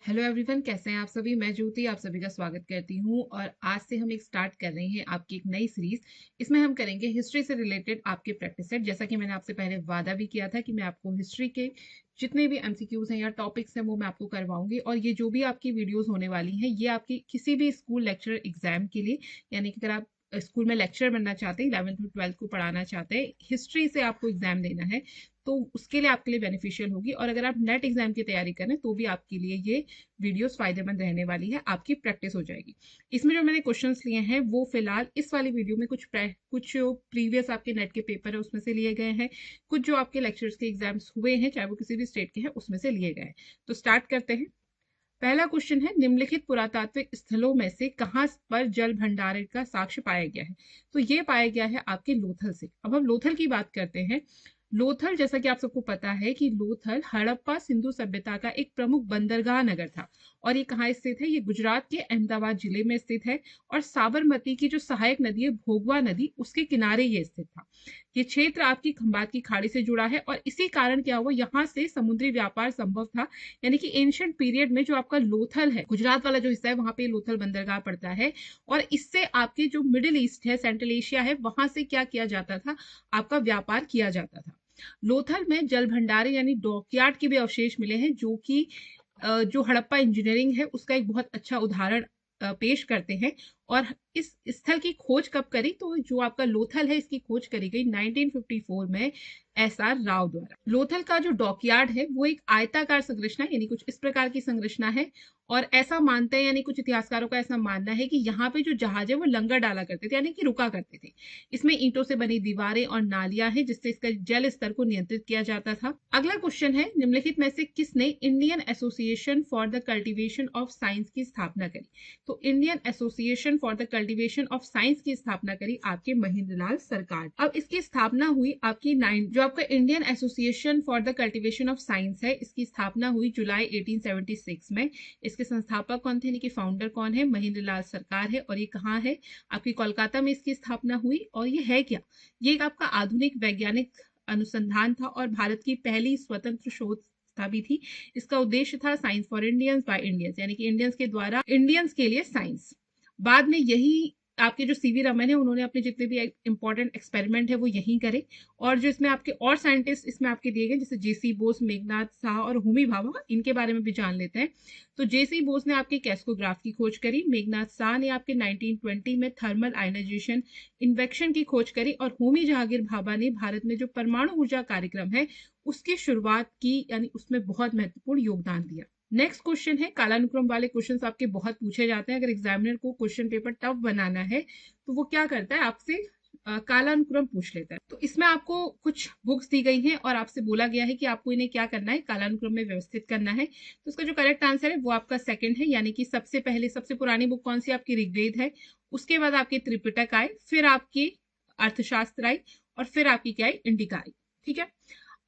Hello everyone, कैसे हैं आप सभी। मैं ज्योति आप सभी का स्वागत करती हूं और आज से हम एक स्टार्ट कर रहे हैं आपकी एक नई सीरीज। इसमें हम करेंगे हिस्ट्री से रिलेटेड आपके प्रैक्टिस सेट। जैसा कि मैंने आपसे पहले वादा भी किया था कि मैं आपको हिस्ट्री के जितने भी एमसीक्यूज हैं या टॉपिक्स हैं वो मैं आपको करवाऊंगी। और ये जो भी आपकी वीडियोस होने वाली हैं ये आपकी किसी भी स्कूल लेक्चर एग्जाम के लिए, यानी कि अगर आप स्कूल में लेक्चर बनना चाहते हैं, 11th और 12th को पढ़ाना चाहते हैं, हिस्ट्री से आपको एग्जाम देना है, तो उसके लिए आपके लिए बेनिफिशियल होगी। और अगर आप नेट एग्जाम की तैयारी करें तो भी आपके लिए ये वीडियोस फायदेमंद रहने वाली है, आपकी प्रैक्टिस हो जाएगी। इसमें जो मैंने क्वेश्चंस लिए हैं वो फिलहाल इस वाली वीडियो में कुछ जो प्रीवियस आपके नेट के पेपर है उसमें से लिए गए हैं, कुछ जो आपके लेक्चर्स के एग्जाम्स हुए हैं चाहे वो किसी भी स्टेट के हैं उसमें से लिए गए हैं। तो स्टार्ट करते हैं। पहला क्वेश्चन है, निम्नलिखित पुरातात्विक स्थलों में से कहां पर जल भंडारण का साक्ष्य पाया गया है। तो ये पाया गया है आपके लोथल से। अब हम लोथल की बात करते हैं। लोथल, जैसा कि आप सबको पता है कि लोथल हड़प्पा सिंधु सभ्यता का एक प्रमुख बंदरगाह नगर था। और ये कहाँ स्थित है? ये गुजरात के अहमदाबाद जिले में स्थित है। और साबरमती की जो सहायक नदी है भोगवा नदी, उसके किनारे ये स्थित था। ये क्षेत्र आपकी खंबात की खाड़ी से जुड़ा है और इसी कारण क्या हुआ, यहाँ से समुद्री व्यापार संभव था। यानी कि एंशियंट पीरियड में जो आपका लोथल है, गुजरात वाला जो हिस्सा है, वहां पे लोथल बंदरगाह पड़ता है। और इससे आपके जो मिडिल ईस्ट है, सेंट्रल एशिया है, वहां से क्या किया जाता था, आपका व्यापार किया जाता था। लोथल में जल भंडारे यानी डॉकयार्ड के भी अवशेष मिले हैं, जो कि जो हड़प्पा इंजीनियरिंग है उसका एक बहुत अच्छा उदाहरण पेश करते हैं। और इस स्थल की खोज कब करी? तो जो आपका लोथल है इसकी खोज करी गई 1954 में एसआर राव द्वारा। लोथल का जो डॉकयार्ड है वो एक आयताकार संरचना, यानी कुछ इस प्रकार की संरचना है। और ऐसा मानते हैं, यानी कुछ इतिहासकारों का ऐसा मानना है कि यहाँ पे जो जहाज है वो लंगर डाला करते थे, यानी कि रुका करते थे। इसमें ईंटों से बनी दीवारें और नालियां हैं जिससे इसका जल स्तर को नियंत्रित किया जाता था। अगला क्वेश्चन है, निम्नलिखित में से किसने Indian association for the cultivation of science की स्थापना करी? तो Indian association for the cultivation of science की स्थापना करी आपके महेंद्रलाल सरकार। अब इसकी स्थापना हुई आपकी जो आपका Indian association for the cultivation of science है, इसकी स्थापना हुई जुलाई 1876 में। इसके संस्थापक कौन थे, यानी कि फाउंडर कौन है? महेंद्रलाल सरकार है। और ये कहाँ है? आपकी कोलकाता में इसकी स्थापना हुई। और ये है क्या? ये एक आपका आधुनिक वैज्ञानिक अनुसंधान था और भारत की पहली स्वतंत्र शोध संस्था भी थी। इसका उद्देश्य था science for Indians by Indians, यानी कि इंडियंस के द्वारा इंडियंस के लिए साइंस। बाद में यही आपके जो सीवी रमन है उन्होंने अपने जितने भी इंपॉर्टेंट एक्सपेरिमेंट है वो यहीं करे। और जो इसमें आपके और साइंटिस्ट इसमें आपके दिए गए, जैसे जेसी बोस, मेघनाथ शाह और होमी भाभा, इनके बारे में भी जान लेते हैं। तो जेसी बोस ने आपके कैस्कोग्राफ की खोज करी, मेघनाथ शाह ने आपके 1920 में थर्मल आयनाइजेशन इन्वेक्शन की खोज करी, और होमी जहांगीर भाभा ने भारत में जो परमाणु ऊर्जा कार्यक्रम है उसकी शुरुआत की, यानी उसमें बहुत महत्वपूर्ण योगदान दिया। नेक्स्ट क्वेश्चन है, कालानुक्रम वाले क्वेश्चंस आपके बहुत पूछे जाते हैं। अगर एग्जामिनर को क्वेश्चन पेपर टफ बनाना है तो वो क्या करता है, आपसे कालानुक्रम पूछ लेता है। तो इसमें आपको कुछ बुक्स दी गई हैं और आपसे बोला गया है कि आपको इन्हें क्या करना है, कालानुक्रम में व्यवस्थित करना है। तो इसका जो करेक्ट आंसर है वो आपका सेकंड है, यानी कि सबसे पहले सबसे पुरानी बुक कौन सी? आपकी ऋग्वेद है। उसके बाद आपके त्रिपिटक आए, फिर आपकी अर्थशास्त्र आई, और फिर आपकी क्या आई? इंडिका आई। ठीक है।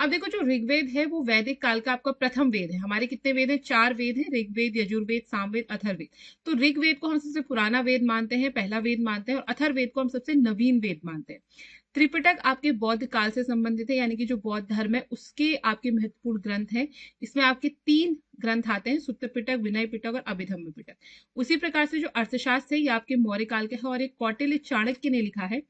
अब देखो, जो ऋग्वेद है वो वैदिक काल का आपका प्रथम वेद है। हमारे कितने वेद हैं? 4 वेद हैं, ऋग्वेद, यजुर्वेद, सामवेद, अथर्ववेद। तो ऋग्वेद को हम सबसे पुराना वेद मानते हैं, पहला वेद मानते हैं, और अथर्ववेद को हम सबसे नवीन वेद मानते हैं। त्रिपिटक आपके बौद्ध काल से संबंधित है, यानी कि जो बौद्ध धर्म है उसके आपके महत्वपूर्ण ग्रंथ हैं। इसमें आपके 3 ग्रंथ आते हैं, सुत्त पिटक, विनय पिटक और अभिधम्म पिटक। उसी प्रकार से जो अर्थशास्त्र है ये आपके मौर्य काल के है और एक कौटिल्य चाणक्य ने लिखा है।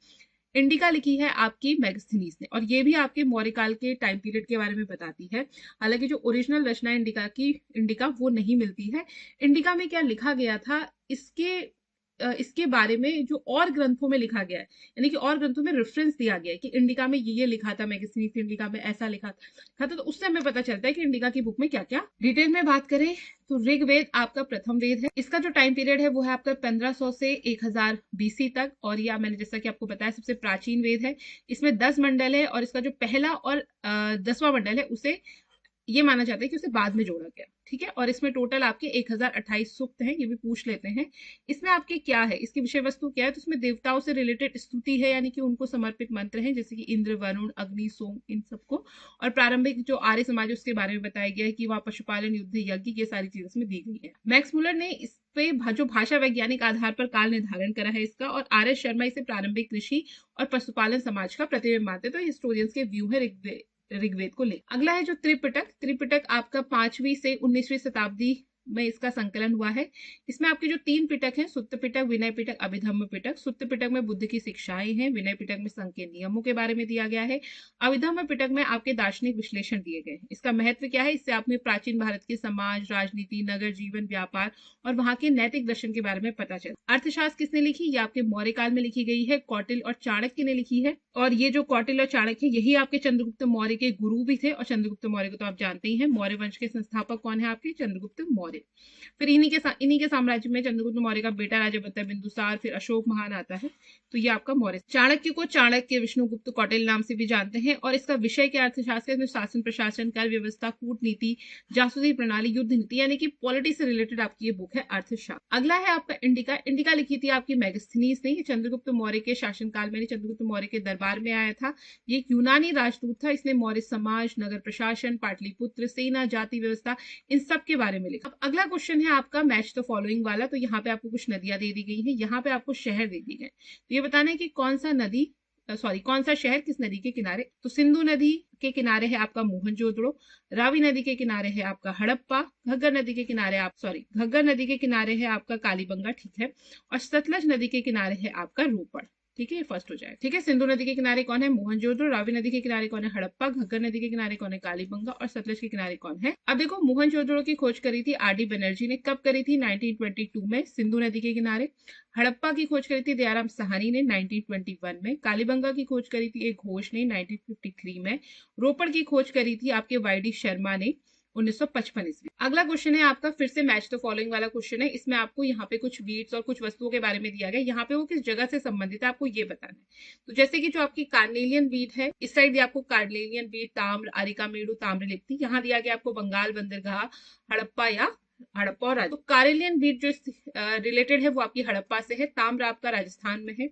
इंडिका लिखी है आपकी मैगस्थनीज ने, और ये भी आपके मौर्य काल के टाइम पीरियड के बारे में बताती है। हालांकि जो ओरिजिनल रचना इंडिका वो नहीं मिलती है। इंडिका में क्या लिखा गया था, इसके बारे में जो और ग्रंथों में लिखा गया है, यानी कि और ग्रंथों में रेफरेंस दिया गया है कि इंडिका में ये लिखा था, मैगस्थनीज इंडिका में ऐसा लिखा था। तो उससे हमें पता चलता है कि इंडिका की बुक में क्या क्या। डिटेल में बात करें तो ऋग्वेद आपका प्रथम वेद है। इसका जो टाइम पीरियड है वो है आपका 1500 से 1000 बीसी तक। और यह मैंने जैसा कि आपको बताया सबसे प्राचीन वेद है। इसमें 10 मंडल है और इसका जो पहला और 10वां मंडल है उसे ये माना जाता है कि उसे बाद में जोड़ा गया। ठीक है। और इसमें टोटल आपके 1028 सूक्त हैं, ये भी पूछ लेते हैं। इसमें आपके क्या है, इसकी विषय वस्तु क्या है? तो इसमें देवताओं से रिलेटेड स्तुति है, यानी कि उनको समर्पित मंत्र हैं, जैसे कि इंद्र, वरुण, अग्नि, सोम, इन सबको। और प्रारंभिक जो आर्य समाज है उसके बारे में बताया गया है कि वहाँ पशुपालन, युद्ध, यज्ञ, ये सारी चीजें इसमें दी गई है। मैक्स मुलर ने इस पे जो भाषा वैज्ञानिक आधार पर काल निर्धारण करा है इसका, और आर एस शर्मा इसे प्रारंभिक कृषि और पशुपालन समाज का प्रतिबिंब मानते। तो हिस्टोरियंस के व्यू है ऋग्वेद को ले। अगला है जो त्रिपिटक। त्रिपिटक आपका 5वीं से 19वीं शताब्दी में इसका संकलन हुआ है। इसमें आपके जो 3 पिटक हैं, सुत्त पिटक, विनय पिटक, अभिधम्म पिटक। सुत्त पिटक में बुद्ध की शिक्षाएं हैं, विनय पिटक में संघ के नियमों के बारे में दिया गया है, अभिधम्म पिटक में आपके दार्शनिक विश्लेषण दिए गए हैं। इसका महत्व क्या है, इससे आपने प्राचीन भारत के समाज, राजनीति, नगर जीवन, व्यापार और वहां के नैतिक दर्शन के बारे में पता चला। अर्थशास्त्र किसने लिखी, ये आपके मौर्य काल में लिखी गई है, कौटिल्य और चाणक्य ने लिखी है। और ये जो कौटिल्य और चाणक्य, यही आपके चंद्रगुप्त मौर्य के गुरु भी थे। और चंद्रगुप्त मौर्य को तो आप जानते ही हैं, मौर्य वंश के संस्थापक कौन है आपके, चंद्रगुप्त मौर्य। फिर इन्हीं के साम्राज्य में चंद्रगुप्त मौर्य का बेटा राजा बनता है बिंदुसार, फिर अशोक महान आता है। तो ये आपका मौर्य। चाणक्य को चाणक्य, विष्णुगुप्त, कौटिल्य नाम से भी जानते हैं। और इसका विषय क्या, अर्थशास्त्र में शासन प्रशासन, कर व्यवस्था, कूटनीति, जासूसी प्रणाली, युद्ध नीति, यानी कि पॉलिटिक्स से रिलेटेड आपकी ये बुक है अर्थशास्त्र। अगला है आपका इंडिका। इंडिका लिखी थी आपकी मेगास्थनीज ने। ये चंद्रगुप्त मौर्य के शासनकाल में, चंद्रगुप्त मौर्य के दरबार में आया था। ये एक यूनानी राजदूत था। इसने मौर्य समाज, नगर प्रशासन, पाटलिपुत्र, सेना, जाति व्यवस्था, इन सब के बारे में लिखा। अब अगला क्वेश्चन है आपका मैच द फॉलोइंग वाला। तो यहाँ पे आपको कुछ नदियां दे दी गई हैं, यहाँ पे आपको शहर दे दी गए। तो ये बताना है कि कौन सा शहर किस नदी के किनारे। तो सिंधु नदी के किनारे है आपका मोहनजोदड़ो, रावी नदी के किनारे है आपका हड़प्पा, घग्गर नदी के किनारे है आपका कालीबंगा, ठीक है। और सतलज नदी के किनारे है आपका रोपड़, ठीक है। ये फर्स्ट हो जाए, ठीक है। सिंधु नदी के किनारे कौन है, मोहनजोदड़ो। रावी नदी के किनारे कौन है, हड़प्पा। घग्गर नदी के किनारे कौन है, कालीबंगा। और सतलज के किनारे कौन है। अब देखो, मोहनजोदड़ो की खोज करी थी आर डी बनर्जी ने। कब करी थी, 1922 में, सिंधु नदी के किनारे। हड़प्पा की खोज करी थी दयाराम साहनी ने 1921 में। कालीबंगा की खोज करी थी एक घोष ने 1953 में। रोपड़ की खोज करी थी आपके वाई डी शर्मा ने 1955 ईस्वी। अगला क्वेश्चन है आपका फिर से मैच द फॉलोइंग वाला क्वेश्चन है। इसमें आपको यहाँ पे कुछ वीड्स और कुछ वस्तुओं के बारे में दिया गया। यहाँ पे वो किस जगह से संबंधित है आपको ये बताना है। तो जैसे कि जो आपकी कार्नेलियन वीड है, इस साइड दिया आपको कार्नेलियन वीड, ताम्र, आरिकामेडु, ताम्रलिप्ति। यहाँ दिया गया आपको बंगाल बंदरगाह, हड़प्पा और तो कारेलियन बीट जो रिलेटेड है वो आपकी हड़प्पा से है। ताम्र आपका राजस्थान में है।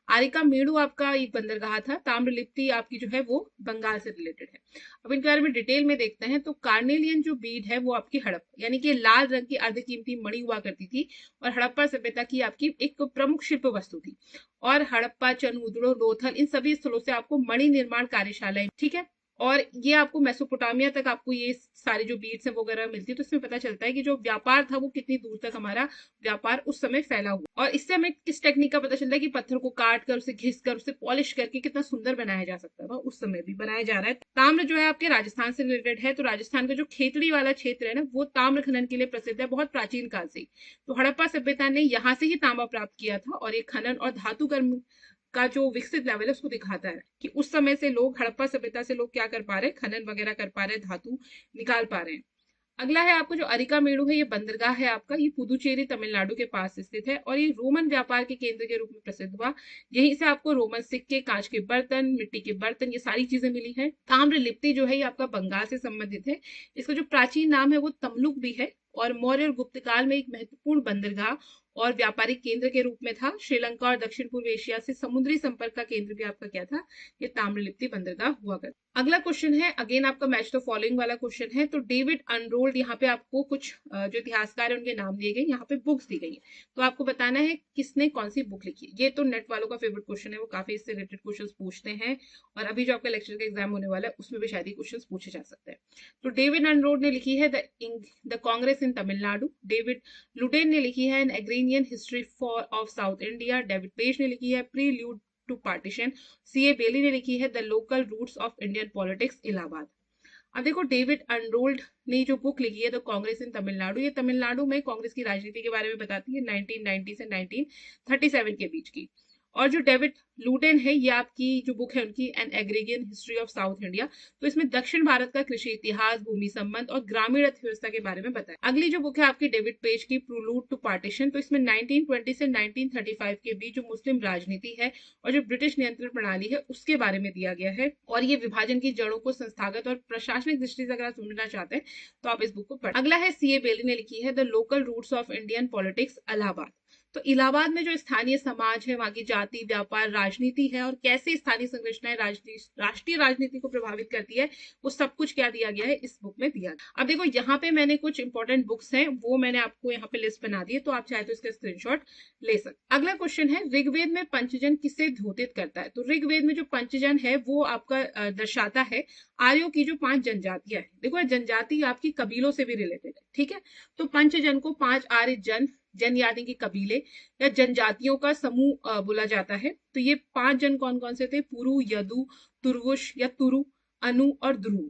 आरिकामेडु आपका एक बंदरगाह था। ताम्रलिप्ति आपकी जो है वो बंगाल से रिलेटेड है। अब इनके बारे में डिटेल में देखते हैं। तो कार्नेलियन जो बीड है वो आपकी हड़प्पा, यानी कि लाल रंग की अर्धकीमती मणि हुआ करती थी और हड़प्पा सभ्यता की आपकी एक प्रमुख शिल्प वस्तु थी। और हड़प्पा, चनूदड़ो, लोथल, इन सभी स्थलों से आपको मणि निर्माण कार्यशालाएं, ठीक है। और ये आपको मेसोपोटामिया तक आपको ये सारी जो बीड्स है वगैरह मिलती है। तो इसमें पता चलता है कि जो व्यापार था वो कितनी दूर तक हमारा व्यापार उस समय फैला हुआ। और इससे हमें किस टेक्निक का पता चलता है कि पत्थर को काट कर, उसे घिस कर, उसे पॉलिश करके कितना सुंदर बनाया जा सकता था, उस समय भी बनाया जा रहा है। ताम्र जो है आपके राजस्थान से रिलेटेड है। तो राजस्थान का जो खेतड़ी वाला क्षेत्र है ना, वो ताम्र खनन के लिए प्रसिद्ध है बहुत प्राचीन काल से। तो हड़प्पा सभ्यता ने यहाँ से ही तांबा प्राप्त किया था। और ये खनन और धातु कर्म का जो विकसित लेवल है उसको दिखाता है कि उस समय से लोग, हड़प्पा सभ्यता से लोग क्या कर पा रहे हैं, खनन वगैरह कर पा रहे हैं, धातु निकाल पा रहे हैं। अगला है आपको जो अरिकामेडु है, ये बंदरगाह है आपका। ये पुदुचेरी तमिलनाडु के पास स्थित है और ये रोमन व्यापार के केंद्र के रूप में प्रसिद्ध हुआ। यहीं से आपको रोमन सिक्के, कांच के बर्तन, मिट्टी के बर्तन, ये सारी चीजें मिली है। ताम्रलिप्ति जो है ये आपका बंगाल से संबंधित है। इसका जो प्राचीन नाम है वो तमलुक भी है। और मौर्य और गुप्त काल में एक महत्वपूर्ण बंदरगाह और व्यापारिक केंद्र के रूप में था। श्रीलंका और दक्षिण पूर्व एशिया से समुद्री संपर्क का केंद्र भी आपका क्या था, ये ताम्रलिप्ति बंदरगाह हुआ करता। अगला क्वेश्चन है अगेन आपका मैच द फॉलोइंग वाला क्वेश्चन है। तो डेविड अनरोल्ड, यहाँ पे आपको कुछ जो इतिहासकार है उनके नाम दिए गए, यहाँ पे बुक्स दी गई है। तो आपको बताना है किसने कौन सी बुक लिखी है। ये तो नेट वालों का फेवरेट क्वेश्चन है, वो काफी इससे रिलेटेड क्वेश्चन पूछते हैं। और अभी जो आपका लेक्चर का एग्जाम होने वाला है उसमें भी शायद क्वेश्चन पूछे जा सकते हैं। तो डेविड अनरोल्ड ने लिखी है the Congress in Tamil Nadu. David Ludden ने लिखी है an agrarian history for of South India. David Page ने लिखी है prelude to partition. CA Bayly ने लिखी है the local roots of Indian politics, Allahabad. अब देखो, डेविड अनरोल्ड ने जो बुक लिखी है द कांग्रेस इन तमिलनाडु, ये तमिलनाडु में कांग्रेस की राजनीति के बारे में बताती है 1990 से 1937 के बीच की। और जो डेविड लुडेन है, ये आपकी जो बुक है उनकी an agrarian history of South India. तो इसमें दक्षिण भारत का कृषि इतिहास, भूमि संबंध और ग्रामीण अर्थव्यवस्था के बारे में बताया। अगली जो बुक है आपकी डेविड पेज की प्रीलूड टू पार्टीशन। तो इसमें 1920 से 1935 के बीच जो मुस्लिम राजनीति है और जो ब्रिटिश नियंत्रण प्रणाली है उसके बारे में दिया गया है। और ये विभाजन की जड़ों को संस्थागत और प्रशासनिक दृष्टि से अगर आप समझना चाहते हैं तो आप इस बुक को पढ़ें। अगला है सीए बेली ने लिखी है the local roots of Indian politics, Allahabad. तो इलाहाबाद में जो स्थानीय समाज है, वहां की जाति, व्यापार, राजनीति है और कैसे स्थानीय संरचनाएं राष्ट्रीय राजनीति को प्रभावित करती है, वो सब कुछ क्या दिया गया है इस बुक में दिया गया। अब देखो यहाँ पे मैंने कुछ इंपॉर्टेंट बुक्स हैं वो मैंने आपको यहाँ पे लिस्ट बना दी है, तो आप चाहे तो इसका स्क्रीनशॉट ले सकते। अगला क्वेश्चन है, ऋग्वेद में पंचजन किसे द्योतित करता है? तो ऋग्वेद में जो पंचजन है वो आपका दर्शाता है आर्यों की जो 5 जनजातियां हैं। देखो जनजाति आपकी कबीलों से भी रिलेटेड है, ठीक है। तो पंचजन को 5 आर्य जन यानी कि कबीले या जनजातियों का समूह बोला जाता है। तो ये 5 जन कौन कौन से थे? पुरु, यदु, तुर्वुश या तुरु, अनु और ध्रुव।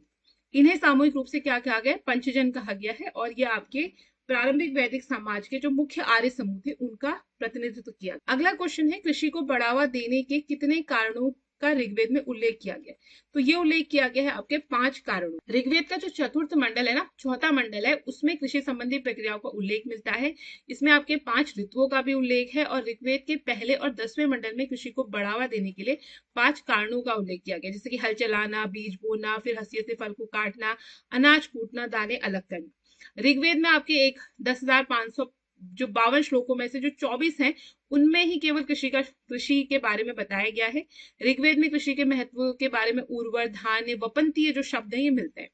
इन्हें सामूहिक रूप से क्या कहा गया? पंचजन कहा गया है। और ये आपके प्रारंभिक वैदिक समाज के जो मुख्य आर्य समूह थे उनका प्रतिनिधित्व किया। अगला क्वेश्चन है, कृषि को बढ़ावा देने के कितने कारणों का ऋग्वेद में उल्लेख किया गया? तो ये उल्लेख किया गया है आपके 5 कारणों। ऋग्वेद का जो चतुर्थ मंडल है ना, चौथा मंडल है, उसमें कृषि संबंधी प्रक्रियाओं का उल्लेख मिलता है। इसमें आपके 5 ऋतुओं का भी उल्लेख है और ऋग्वेद के पहले और 10वें मंडल में कृषि को बढ़ावा देने के लिए 5 कारणों का उल्लेख किया गया, जैसे कि हल चलाना, बीज बोना, फिर हंसिया से फल को काटना, अनाज कूटना, दाने अलग करना। ऋग्वेद में आपके 10,500 जो 52 श्लोकों में से जो 24 हैं उनमें ही केवल कृषि के बारे में बताया गया है। ऋग्वेद में कृषि के महत्व के बारे में उर्वर, धान्य, वपंतीय जो शब्द है ये मिलते हैं,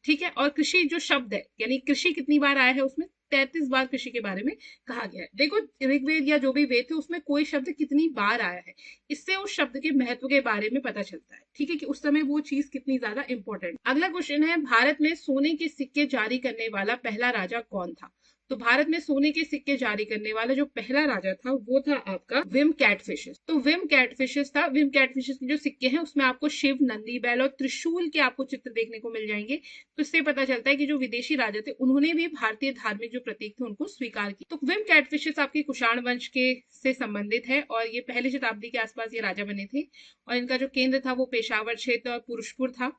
ठीक है। और कृषि जो शब्द है यानी कृषि कितनी बार आया है, उसमें 33 बार कृषि के बारे में कहा गया है। देखो ऋग्वेद या जो भी वेद थे उसमें कोई शब्द कितनी बार आया है, इससे उस शब्द के महत्व के बारे में पता चलता है, ठीक है, कि उस समय वो चीज कितनी ज्यादा इंपॉर्टेंट। अगला क्वेश्चन है, भारत में सोने के सिक्के जारी करने वाला पहला राजा कौन था? तो भारत में सोने के सिक्के जारी करने वाला जो पहला राजा था वो था आपका विम कैटफिशेस। तो विम कैटफिशेस था। विम कैटफिशेस के जो सिक्के हैं उसमें आपको शिव, नंदी, बैल और त्रिशूल के आपको चित्र देखने को मिल जाएंगे। तो इससे पता चलता है कि जो विदेशी राजा थे उन्होंने भी भारतीय धार्मिक जो प्रतीक थे उनको स्वीकार किया। तो विम कैटफिशेस आपके कुषाण वंश के से संबंधित है और ये पहली शताब्दी के आसपास ये राजा बने थे और इनका जो केंद्र था वो पेशावर क्षेत्र और पुरुषपुर था।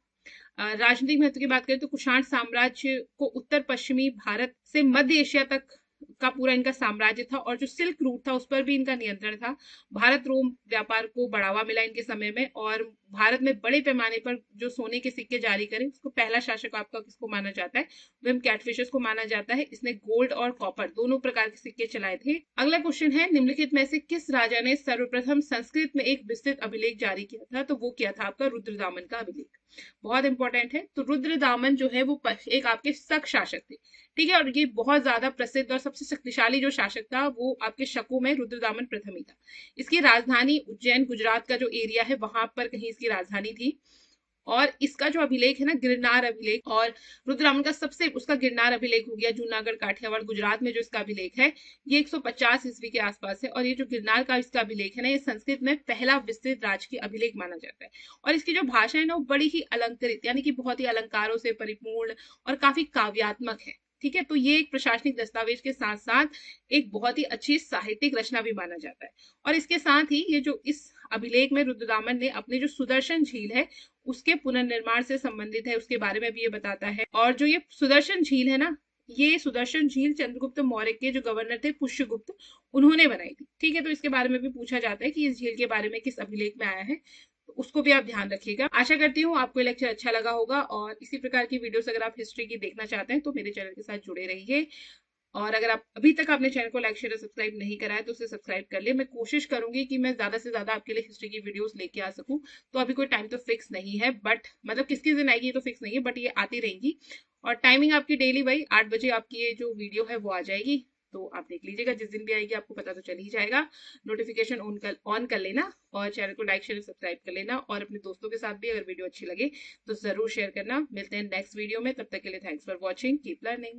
राजनीतिक महत्व की बात करें तो कुषाण साम्राज्य को उत्तर पश्चिमी भारत से मध्य एशिया तक का पूरा इनका साम्राज्य था और जो सिल्क रूट था उस पर भी इनका नियंत्रण था। भारत रोम व्यापार को बढ़ावा मिला इनके समय में और भारत में बड़े पैमाने पर जो सोने के सिक्के जारी करें उसको पहला शासक आपका किसको माना जाता है? विम कैटफिशेस को माना जाता है। इसने गोल्ड और कॉपर दोनों प्रकार के सिक्के चलाए थे। अगला क्वेश्चन है, निम्नलिखित में से किस राजा ने सर्वप्रथम संस्कृत में एक विस्तृत अभिलेख जारी किया था? तो वो किया था आपका रुद्रदामन का अभिलेख। बहुत इंपॉर्टेंट है। तो रुद्रदामन जो है वो एक आपके शक शासक थे, ठीक है, और ये बहुत ज्यादा प्रसिद्ध और सबसे शक्तिशाली जो शासक था वो आपके शकों में रुद्रदामन प्रथम ही था। इसकी राजधानी उज्जैन, गुजरात का जो एरिया है वहां पर कहीं इसकी राजधानी थी। और इसका जो अभिलेख है ना, गिरनार अभिलेख, और रुद्रदामन का सबसे उसका गिरनार अभिलेख हो गया जूनागढ़, काठियावाड़, गुजरात में जो इसका अभिलेख है ये 150 ईस्वी के आसपास है। और ये जो गिरनार का इसका अभिलेख है ना, ये संस्कृत में पहला विस्तृत राजकीय अभिलेख माना जाता है। और इसकी जो भाषा है ना वो बड़ी ही अलंकृत यानी कि बहुत ही अलंकारों से परिपूर्ण और काफी काव्यात्मक है, ठीक है। तो ये एक प्रशासनिक दस्तावेज के साथ साथ एक बहुत ही अच्छी साहित्यिक रचना भी माना जाता है। और इसके साथ ही ये जो इस अभिलेख में रुद्रदामन ने अपने जो सुदर्शन झील है उसके पुनर्निर्माण से संबंधित है उसके बारे में भी ये बताता है। और जो ये सुदर्शन झील है ना, ये सुदर्शन झील चंद्रगुप्त मौर्य के जो गवर्नर थे पुष्यगुप्त, उन्होंने बनाई थी, ठीक है। तो इसके बारे में भी पूछा जाता है कि इस झील के बारे में किस अभिलेख में आया है, तो उसको भी आप ध्यान रखिएगा। आशा करती हूँ आपको ये लेक्चर अच्छा लगा होगा और इसी प्रकार की वीडियोस अगर आप हिस्ट्री की देखना चाहते हैं तो मेरे चैनल के साथ जुड़े रहिए। और अगर आप अभी तक आपने चैनल को लाइक, शेयर और सब्सक्राइब नहीं करा है तो उसे सब्सक्राइब कर ले। मैं कोशिश करूंगी कि मैं ज्यादा से ज्यादा आपके लिए हिस्ट्री की वीडियोस लेके आ सकूं। तो अभी कोई टाइम तो फिक्स नहीं है, बट मतलब किसकी दिन आएगी तो फिक्स नहीं है, बट ये आती रहेंगी। और टाइमिंग आपकी डेली भाई 8 बजे आपकी ये जो वीडियो है वो आ जाएगी, तो आप देख लीजिएगा। जिस दिन भी आएगी आपको पता तो चल ही जाएगा। नोटिफिकेशन ऑन कर लेना और चैनल को लाइक, शेयर, सब्सक्राइब कर लेना। और अपने दोस्तों के साथ भी अगर वीडियो अच्छी लगे तो जरूर शेयर करना। मिलते हैं नेक्स्ट वीडियो में, तब तक के लिए thanks for watching, keep learning.